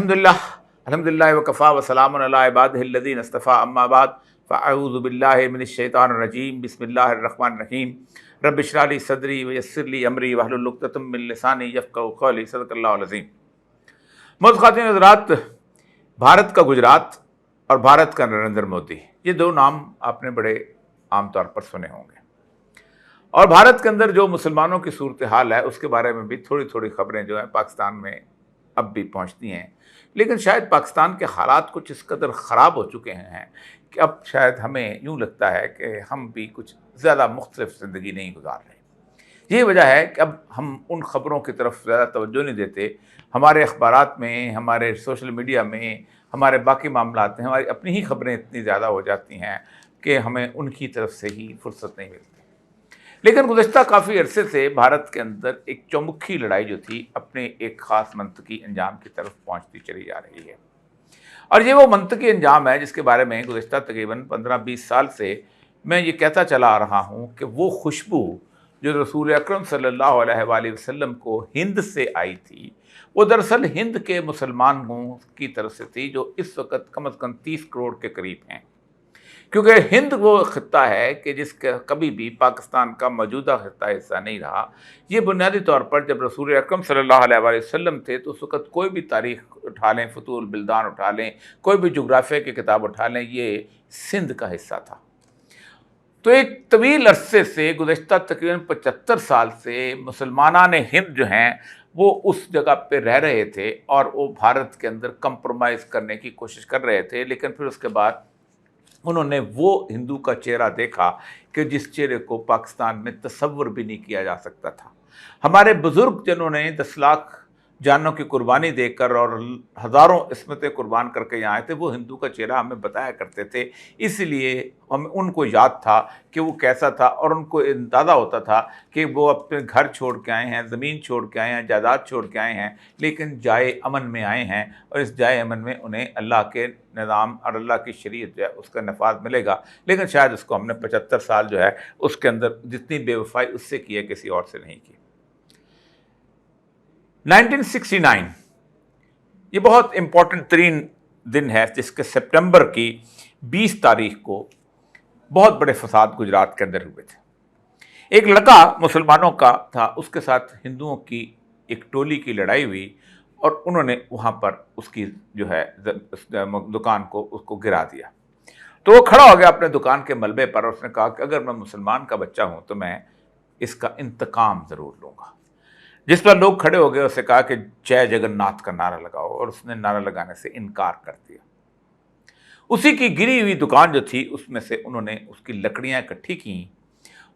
अल्हम्दुलिल्लाह वकफ़ा वसलामुन अला इबादिहिल्लज़ीना इस्तफ़ा अम्मा बाद फ़अऊज़ु बिल्लाहि मिनश्शैतानिर्रजीम बिस्मिल्लाहिर्रहमानिर्रहीम रब्बि इश्रह ली सदरी वयस्सिर ली अमरी वहलुल उक़दतम मिन लिसानी यफ़क़हू क़ौली सदक़ल्लाहुल अज़ीम। मोअज़्ज़ज़ ख़वातीन व हज़रात, भारत का गुजरात और भारत का नरेंद्र मोदी, ये दो नाम आपने बड़े आम तौर पर सुने होंगे। और भारत के अंदर जो मुसलमानों की सूरत हाल है उसके बारे में भी थोड़ी थोड़ी खबरें जो हैं पाकिस्तान में अब भी पहुंचती हैं, लेकिन शायद पाकिस्तान के हालात कुछ इस कदर ख़राब हो चुके हैं कि अब शायद हमें यूँ लगता है कि हम भी कुछ ज़्यादा मुख्तलिफ ज़िंदगी नहीं गुजार रहे। यही वजह है कि अब हम उन ख़बरों की तरफ ज़्यादा तवज्जो नहीं देते। हमारे अखबारात में, हमारे सोशल मीडिया में, हमारे बाकी मामलात में हमारी अपनी ही खबरें इतनी ज़्यादा हो जाती हैं कि हमें उनकी तरफ से ही फुर्सत नहीं मिलती। लेकिन गुज़श्ता काफ़ी अरसे से भारत के अंदर एक चौमुखी लड़ाई जो थी अपने एक ख़ास मंतकी अंजाम की तरफ पहुंचती चली जा रही है। और ये वो मंतकी अंजाम है जिसके बारे में गुज़श्ता तकरीबन 15-20 साल से मैं ये कहता चला आ रहा हूँ कि वो खुशबू जो रसूल अकरम सल्लल्लाहु अलैहि वसल्लम को हिंद से आई थी, वो दरअसल हिंद के मुसलमानों की तरफ से थी जो इस वक्त कम अज़ कम 30 करोड़ के करीब हैं। क्योंकि हिंद वो ख़ित्ता है कि जिसका कभी भी पाकिस्तान का मौजूदा ख़ित्ता हिस्सा नहीं रहा। ये बुनियादी तौर पर जब रसूल अकरम सल्लल्लाहु अलैहि वसल्लम थे तो उस वक़्त कोई भी तारीख़ उठा लें, फतूल बिल्दान उठा लें, कोई भी जोग्राफ़िया की किताब उठा लें, ये सिंध का हिस्सा था। तो एक तवील अरसे से गुज़श्ता तकरीबन 75 साल से मुसलमानान हिंद जो हैं वो उस जगह पे रह रहे थे और वो भारत के अंदर कंप्रोमाइज़ करने की कोशिश कर रहे थे। लेकिन फिर उसके बाद उन्होंने वो हिंदू का चेहरा देखा कि जिस चेहरे को पाकिस्तान में तसव्वुर भी नहीं किया जा सकता था। हमारे बुज़ुर्ग जिन्होंने 10 लाख जानों की कुर्बानी देकर और हज़ारों इस्मतें कुर्बान करके यहाँ आए थे, वो हिंदू का चेहरा हमें बताया करते थे। इसलिए हमें उनको याद था कि वो कैसा था और उनको अंदाज़ा होता था कि वो अपने घर छोड़ के आए हैं, ज़मीन छोड़ के आए हैं, जायदाद छोड़ के आए हैं, लेकिन जाए अमन में आए हैं और इस जाए अमन में उन्हें अल्लाह के निज़ाम और अल्लाह की शरीयत जो है उसका नफाज मिलेगा। लेकिन शायद उसको हमने 75 साल जो है उसके अंदर जितनी बेवफाई उससे की है किसी और से नहीं की। 1969 ये बहुत इम्पोर्टेंट तरीन दिन है जिसके सितंबर की 20 तारीख को बहुत बड़े फसाद गुजरात के अंदर हुए थे। एक लड़का मुसलमानों का था, उसके साथ हिंदुओं की एक टोली की लड़ाई हुई और उन्होंने वहाँ पर उसकी जो है दुकान को उसको गिरा दिया। तो वो खड़ा हो गया अपने दुकान के मलबे पर और उसने कहा कि अगर मैं मुसलमान का बच्चा हूँ तो मैं इसका इंतकाम ज़रूर लूँगा। जिस पर लोग खड़े हो गए, उससे कहा कि जय जगन्नाथ का नारा लगाओ, और उसने नारा लगाने से इनकार कर दिया। उसी की गिरी हुई दुकान जो थी उसमें से उन्होंने उसकी लकड़ियाँ इकट्ठी की,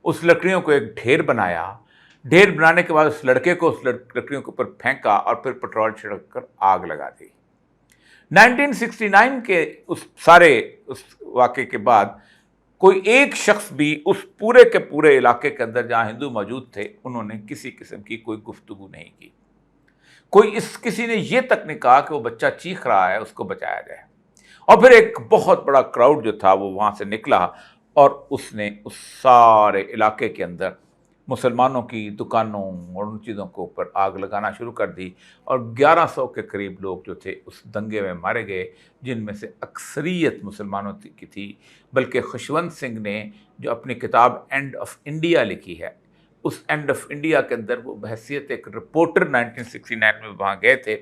उस लकड़ियों को एक ढेर बनाया। ढेर बनाने के बाद उस लड़के को उस लकड़ियों के ऊपर फेंका और फिर पेट्रोल छिड़क कर आग लगा दी। 1969 के उस वाक़े के बाद कोई एक शख्स भी उस पूरे के पूरे इलाके के अंदर जहाँ हिंदू मौजूद थे उन्होंने किसी किस्म की कोई गुफ्तगू नहीं की। किसी ने ये तक नहीं कहा कि वो बच्चा चीख रहा है उसको बचाया जाए। और फिर एक बहुत बड़ा क्राउड जो था वो वहाँ से निकला और उसने उस सारे इलाके के अंदर मुसलमानों की दुकानों और उन चीज़ों के ऊपर आग लगाना शुरू कर दी और 1100 के करीब लोग जो थे उस दंगे में मारे गए, जिनमें से अक्सरियत मुसलमानों की थी। बल्कि खुशवंत सिंह ने जो अपनी किताब एंड ऑफ इंडिया लिखी है, उस एंड ऑफ इंडिया के अंदर वो बहैसियत एक रिपोर्टर 1969 में वहाँ गए थे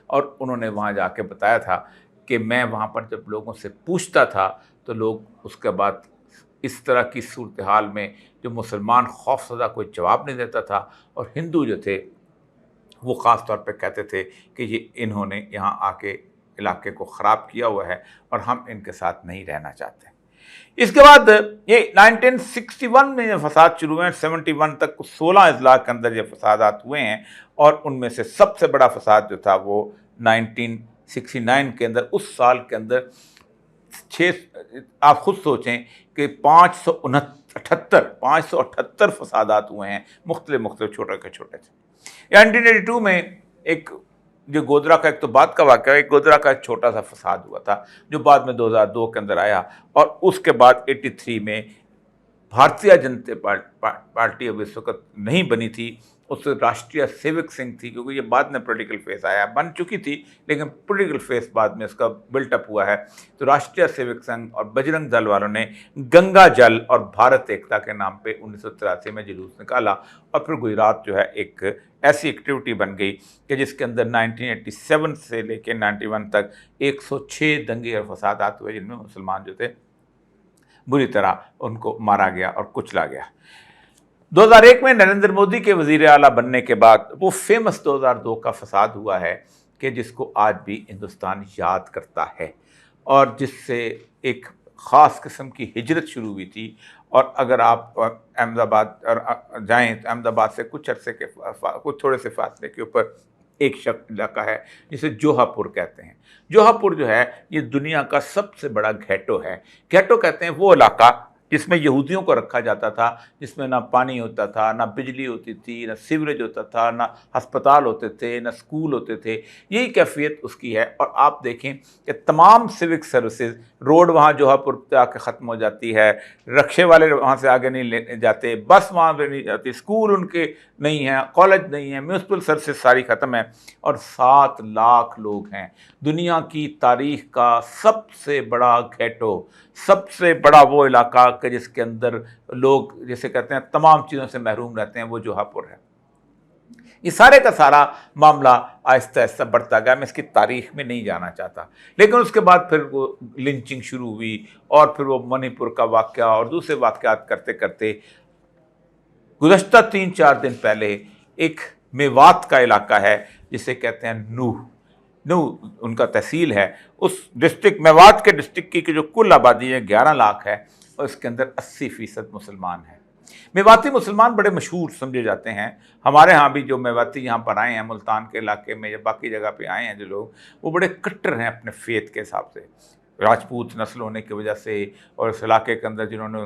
और उन्होंने वहाँ जाके बताया था कि मैं वहाँ पर जब लोगों से पूछता था तो लोग उसके बाद इस तरह की सूरत हाल में जो मुसलमान खौफज़दा कोई जवाब नहीं देता था और हिंदू जो थे वो ख़ास तौर पे कहते थे कि ये इन्होंने यहाँ आके इलाके को ख़राब किया हुआ है और हम इनके साथ नहीं रहना चाहते। इसके बाद ये 1961 में ये फसाद शुरू हुए हैं। 71 तक 16 अजला के अंदर ये फसादात हुए हैं और उनमें से सबसे बड़ा फसाद जो था वो 1969 के अंदर, उस साल के अंदर आप खुद सोचें कि 578 फसादात हुए हैं, मुख्तलिफ छोटे के छोटे थे। 1982 में एक जो गोधरा का, एक तो बाद का वाक़या, एक गोधरा का एक छोटा सा फसाद हुआ था जो बाद में 2002 के अंदर आया और उसके बाद 83 में भारतीय जनता पार्टी अब इस वक्त नहीं बनी थी उस राष्ट्रीय सेवक संघ थी, क्योंकि ये बाद में पॉलिटिकल फेस आया, बन चुकी थी लेकिन पॉलिटिकल फेस बाद में इसका बिल्टअप हुआ है। तो राष्ट्रीय सेवक संघ और बजरंग दल वालों ने गंगा जल और भारत एकता के नाम पे 1983 में जुलूस निकाला, और फिर गुजरात जो है एक ऐसी एक्टिविटी बन गई कि जिसके अंदर 1987 से लेकर 91 तक 106 दंगे और फसादात हुए, जिनमें मुसलमान जो थे बुरी तरह उनको मारा गया और कुचला गया। 2001 में नरेंद्र मोदी के वज़ीर आला बनने के बाद वो फेमस 2002 का फसाद हुआ है कि जिसको आज भी हिंदुस्तान याद करता है, और जिससे एक ख़ास किस्म की हिजरत शुरू हुई थी। और अगर आप अहमदाबाद और जाएँ तो अहमदाबाद से कुछ अरसे के कुछ थोड़े से फासले के ऊपर एक शख्स इलाका है जिसे जोहापुर कहते हैं। जोहापुर जो है ये दुनिया का सबसे बड़ा घेटो है। घेटो कहते हैं वो इलाका जिसमें यहूदियों को रखा जाता था, जिसमें ना पानी होता था, ना बिजली होती थी, ना सीवरेज होता था, ना अस्पताल होते थे, ना स्कूल होते थे। यही कैफियत उसकी है। और आप देखें कि तमाम सिविक सर्विसेज, रोड वहाँ जोहापुर पे आके ख़त्म हो जाती है, रक्शे वाले वहाँ से आगे नहीं ले जाते, बस वहाँ पे नहीं जाती, स्कूल उनके नहीं हैं, कॉलेज नहीं है, म्यूनसिपल सर्विसेज सारी ख़त्म है, और 7 लाख लोग हैं। दुनिया की तारीख़ का सबसे बड़ा घेटो, सबसे बड़ा वो इलाका कि जिसके अंदर लोग जैसे कहते हैं तमाम चीज़ों से महरूम रहते हैं, वो जोहापुर है। ये सारे का सारा मामला आहिस्ता आहिस्ता बढ़ता गया। मैं इसकी तारीख में नहीं जाना चाहता, लेकिन उसके बाद फिर वो लिंचिंग शुरू हुई, और फिर वो मणिपुर का वाक़या और दूसरे वाक़यात करते करते गुज़श्ता 3-4 दिन पहले एक मेवात का इलाका है जिसे कहते हैं नूह उनका तहसील है। उस डिस्ट्रिक्ट मेवात के डिस्ट्रिक्ट की जो कुल आबादी है 11 लाख है, और इसके अंदर 80% मुसलमान हैं। मेवाती मुसलमान बड़े मशहूर समझे जाते हैं। हमारे यहाँ भी जो मेवाती यहाँ पर आए हैं, मुल्तान के इलाके में या बाकी जगह पे आए हैं जो लोग, वो बड़े कट्टर हैं अपने फेथ के हिसाब से, राजपूत नस्ल होने की वजह से, और इस इलाके के अंदर जिन्होंने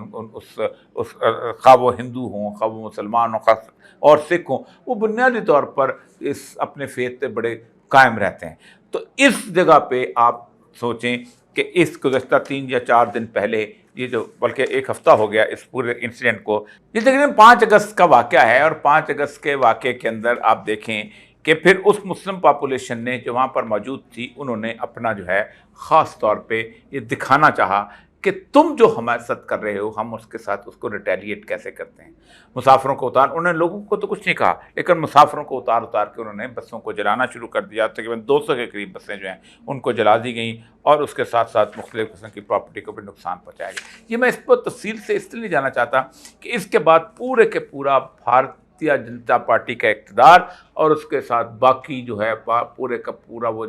उस खा वो हिंदू हों, खा वो मुसलमान हों और सिख हों, वो बुनियादी तौर पर इस अपने फेथ पे बड़े कायम रहते हैं। तो इस जगह पे आप सोचें कि इस गुज़श्ता 3 या 4 दिन पहले, ये जो बल्कि 1 हफ़्ता हो गया इस पूरे इंसिडेंट को, ये तकरीबन 5 अगस्त का वाक़या है। और 5 अगस्त के वाक़े के अंदर आप देखें कि फिर उस मुस्लिम पॉपुलेशन ने जो वहाँ पर मौजूद थी, उन्होंने अपना जो है ख़ास तौर पे ये दिखाना चाहा कि तुम जो हमारे साथ कर रहे हो, हम उसके साथ उसको रिटेलिएट कैसे करते हैं। मुसाफिरों को उतार, उन्होंने लोगों को तो कुछ नहीं कहा, लेकिन मुसाफिरों को उतार के उन्होंने बसों को जलाना शुरू कर दिया। तकरीबन 200 के करीब बसें जो हैं उनको जला दी गई, और उसके साथ साथ मुख्तलिफ़ किस्म की प्रॉपर्टी को भी नुकसान पहुँचाया गया। ये मैं इस पर तफसील से इसलिए नहीं जाना चाहता कि इसके बाद पूरे के पूरा भारतीय जनता पार्टी का इक़्तिदार और उसके साथ बाकी जो है पूरे का पूरा वो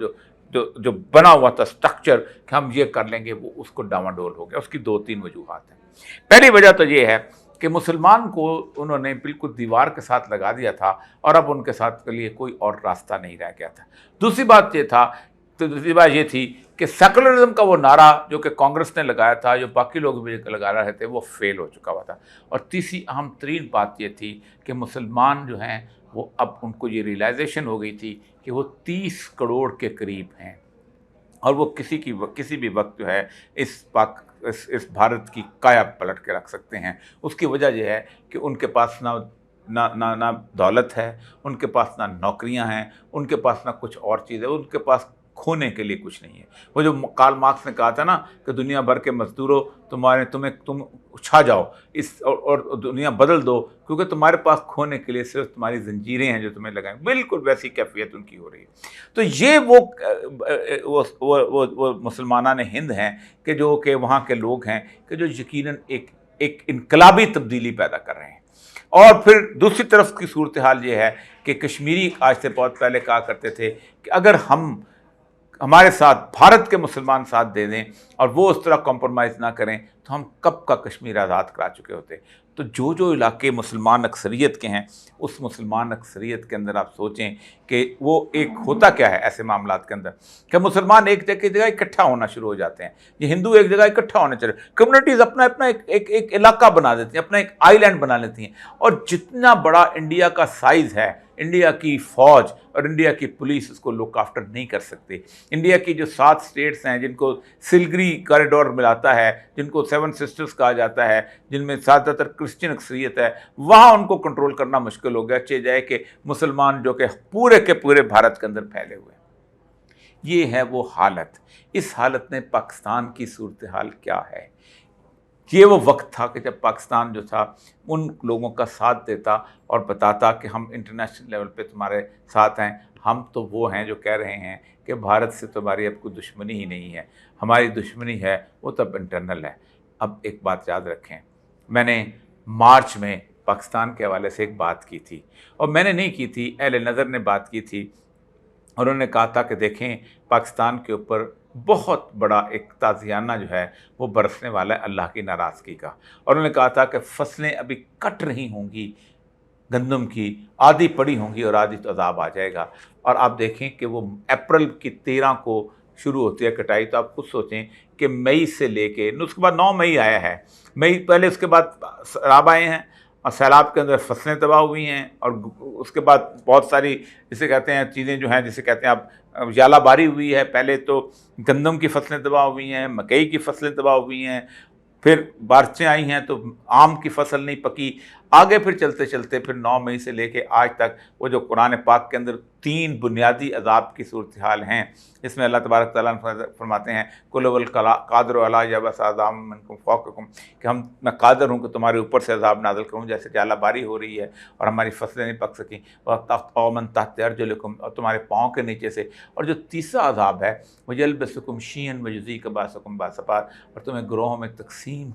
जो बना हुआ था स्ट्रक्चर कि हम ये कर लेंगे, वो उसको डामाडोल हो गया। उसकी 2-3 वजूहात हैं। पहली वजह तो ये है कि मुसलमान को उन्होंने बिल्कुल दीवार के साथ लगा दिया था, और अब उनके साथ के लिए कोई और रास्ता नहीं रह गया था। दूसरी बात ये थी कि सेकुलरिज्म का वो नारा जो कि कांग्रेस ने लगाया था, जो बाकी लोग भी लगा रहे थे, वो फेल हो चुका हुआ था। और तीसरी अहम तरीन बात ये थी कि मुसलमान जो हैं वो अब उनको ये रियलाइजेशन हो गई थी कि वो 30 करोड़ के करीब हैं, और वो किसी भी वक्त जो है इस भारत की काया पलट के रख सकते हैं। उसकी वजह यह है कि उनके पास ना दौलत है, उनके पास ना नौकरियां हैं, उनके पास ना कुछ और चीज़ है, उनके पास खोने के लिए कुछ नहीं है। वो जो कार्ल मार्क्स ने कहा था ना कि दुनिया भर के मजदूरों तुम छा जाओ और दुनिया बदल दो, क्योंकि तुम्हारे पास खोने के लिए सिर्फ तुम्हारी जंजीरें हैं जो तुम्हें लगाएं। बिल्कुल वैसी कैफियत उनकी हो रही है। तो ये वो मुसलमान हिंद हैं कि वहाँ के लोग हैं कि जो यकीनन एक इनकलाबी तब्दीली पैदा कर रहे हैं। और फिर दूसरी तरफ की सूरत हाल ये है कि कश्मीरी आज से बहुत पहले कहा करते थे कि अगर हमारे साथ भारत के मुसलमान साथ दे दें और वो उस तरह कॉम्प्रोमाइज़ ना करें तो हम कब का कश्मीर आज़ाद करा चुके होते। तो जो इलाके मुसलमान अक्सरियत के हैं, उस मुसलमान अक्सरियत के अंदर आप सोचें कि वो एक होता क्या है ऐसे मामलात के अंदर कि मुसलमान एक जगह इकट्ठा होना शुरू हो जाते हैं, ये हिंदू एक जगह इकट्ठा होने चाहिए, कम्युनिटीज़ अपना एक इलाका बना देती हैं, अपना एक आइलैंड बना लेती हैं। और जितना बड़ा इंडिया का साइज़ है, इंडिया की फ़ौज और इंडिया की पुलिस उसको लुक आफ्टर नहीं कर सकते। इंडिया की जो 7 स्टेट्स हैं जिनको सिलगरी कॉरिडोर मिलाता है, जिनको 7 सिस्टर्स कहा जाता है, जिनमें ज़्यादातर क्रिश्चियन अक्सरियत है, वहाँ उनको कंट्रोल करना मुश्किल हो गया, चे जाए कि मुसलमान जो कि पूरे के पूरे भारत के अंदर फैले हुए हैं। ये है वो हालत। इस हालत में पाकिस्तान की सूरत हाल क्या है? ये वो वक्त था कि जब पाकिस्तान जो था उन लोगों का साथ देता और बताता कि हम इंटरनेशनल लेवल पे तुम्हारे साथ हैं। हम तो वो हैं जो कह रहे हैं कि भारत से तुम्हारी अब कोई दुश्मनी ही नहीं है, हमारी दुश्मनी है वो तब इंटरनल है। अब एक बात याद रखें, मैंने मार्च में पाकिस्तान के हवाले से एक बात की थी, और मैंने नहीं की थी, अहले नज़र ने बात की थी। उन्होंने कहा था कि देखें, पाकिस्तान के ऊपर बहुत बड़ा एक ताज़ियाना जो है वो बरसने वाला है अल्लाह की नाराज़गी का। और उन्होंने कहा था कि फसलें अभी कट रही होंगी, गंदम की आधी पड़ी होंगी और आधी तो अज़ाब आ जाएगा। और आप देखें कि वो अप्रैल की 13 को शुरू होती है कटाई, तो आप खुद सोचें कि मई से लेके उसके बाद 9 मई आया है, मई पहले, उसके बाद सैलाब आए हैं और सैलाब के अंदर फसलें तबाह हुई हैं, और उसके बाद बहुत सारी जिसे कहते हैं चीज़ें जो हैं, जिसे कहते हैं आप यालाबारी हुई है। पहले तो गंदम की फसलें तबाह हुई हैं, मकई की फसलें तबाह हुई हैं, फिर बारिशें आई हैं तो आम की फसल नहीं पकी। आगे फिर चलते चलते फिर 9 मई से लेके आज तक वो जो कुरान पाक के अंदर 3 बुनियादी अज़ाब की सूरत हाल हैं, इसमें अल्लाह तबारक तआला फरमाते हैं कुल कादर अला यबस अज़ाम मिनकुम फौककुम, कि मैं कादर हूँ कि तुम्हारे ऊपर से अज़ाब नाज़िल करूँ, जैसे जालाबारी हो रही है और हमारी फसलें नहीं पक सकें, और मन तहत अर्जुलकुम, और तुम्हारे पाँव के नीचे से। और जो तीसरा अज़ाब है वयल्बसकुम शीअन वयुज़ीक़ बासकुम बासपार, और तुम्हें ग्रोहों में तकसीम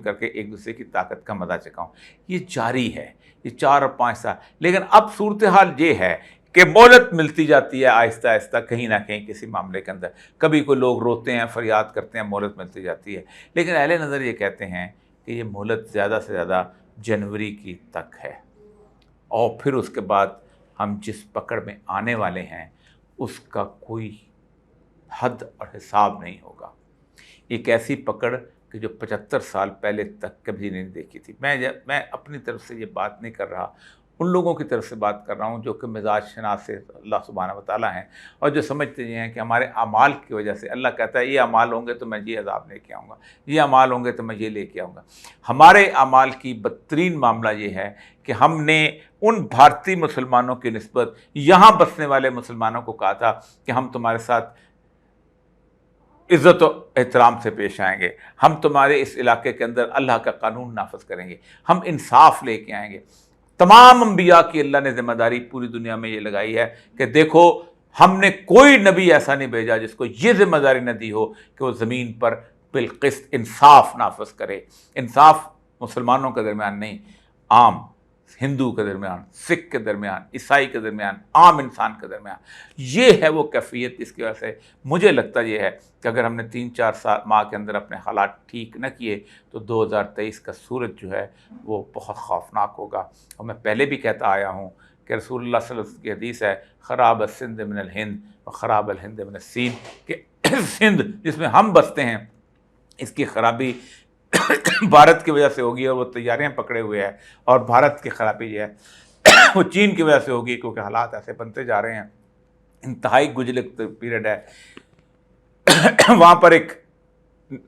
करके एक दूसरे की ताकत का मज़ा चखाऊँ। ये जारी है, ये 4 और 5 साल। लेकिन अब सूरत हाल ये है कि मोहलत मिलती जाती है आहिस्ता आहिस्ता, कहीं ना कहीं किसी मामले के अंदर। कभी कोई लोग रोते हैं, फरियाद करते हैं, मोहलत मिलती जाती है। लेकिन अहले नज़र ये कहते हैं कि ये मोहलत ज़्यादा से ज़्यादा जनवरी की तक है, और फिर उसके बाद हम जिस पकड़ में आने वाले हैं उसका कोई हद और हिसाब नहीं होगा। एक ऐसी पकड़ कि जो 75 साल पहले तक कभी नहीं देखी थी। मैं अपनी तरफ से ये बात नहीं कर रहा, उन लोगों की तरफ से बात कर रहा हूँ जो कि मिजाज शनास से अल्लाह सुब्हानहू व तआला हैं, और जो समझते हैं कि हमारे अमाल की वजह से अल्लाह कहता है ये अमाल होंगे तो मैं ये अज़ाब लेके आऊँगा, ये अमाल होंगे तो मैं ये लेके आऊँगा। हमारे अमाल की बदतरीन मामला ये है कि हमने उन भारतीय मुसलमानों की निस्बत यहाँ बसने वाले मुसलमानों को कहा था कि हम तुम्हारे साथ इज़्ज़त और एहतराम से पेश आएंगे, हम तुम्हारे इस इलाके के अंदर अल्लाह का कानून नाफिज करेंगे, हम इंसाफ लेके आएंगे। तमाम अंबिया की अल्लाह ने ज़िम्मेदारी पूरी दुनिया में ये लगाई है कि देखो, हमने कोई नबी ऐसा नहीं भेजा जिसको ये ज़िम्मेदारी न दी हो कि वो ज़मीन पर बिलक़िस्त इंसाफ नाफिज करे। इंसाफ मुसलमानों के दरमियान नहीं, आम हिंदू के दरमियान, सिख के दरमियान, ईसाई के दरमियान, आम इंसान के दरमियान। ये है वो कैफियत। इसकी वजह से मुझे लगता ये है कि अगर हमने 3-4 माह के अंदर अपने हालात ठीक न किए तो 2023 का सूरज जो है वो बहुत खौफनाक होगा। और मैं पहले भी कहता आया हूँ कि रसूलुल्लाह सल्लल्लाहु अलैहि वसल्लम की हदीस है, ख़राब सिंध मिनल हिंद व ख़राब हिंद मिनल सीन, कि सिंध जिसमें हम बसते हैं इसकी ख़राबी भारत की वजह से होगी, और वो तैयारियां पकड़े हुए हैं। और भारत की खराबी जो है वो चीन की वजह से होगी, क्योंकि हालात ऐसे बनते जा रहे हैं। इंतहाई गुजलक पीरियड है वहाँ पर एक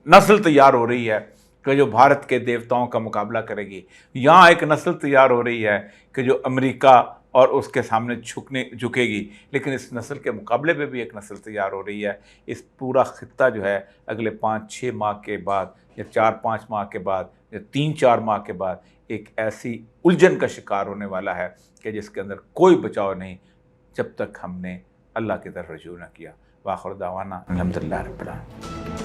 नस्ल तैयार हो रही है कि जो भारत के देवताओं का मुकाबला करेगी। यहाँ एक नस्ल तैयार हो रही है कि जो अमेरिका और उसके सामने झुकेगी। लेकिन इस नस्ल के मुकाबले पे भी एक नस्ल तैयार हो रही है। इस पूरा खित्ता जो है अगले 5-6 माह के बाद, या 4-5 माह के बाद, या 3-4 माह के बाद एक ऐसी उलझन का शिकार होने वाला है कि जिसके अंदर कोई बचाव नहीं, जब तक हमने अल्लाह की तरफ रजू न किया। वाखिर दावाना अल्हम्दुलिल्लाह रब्बिल आलमीन।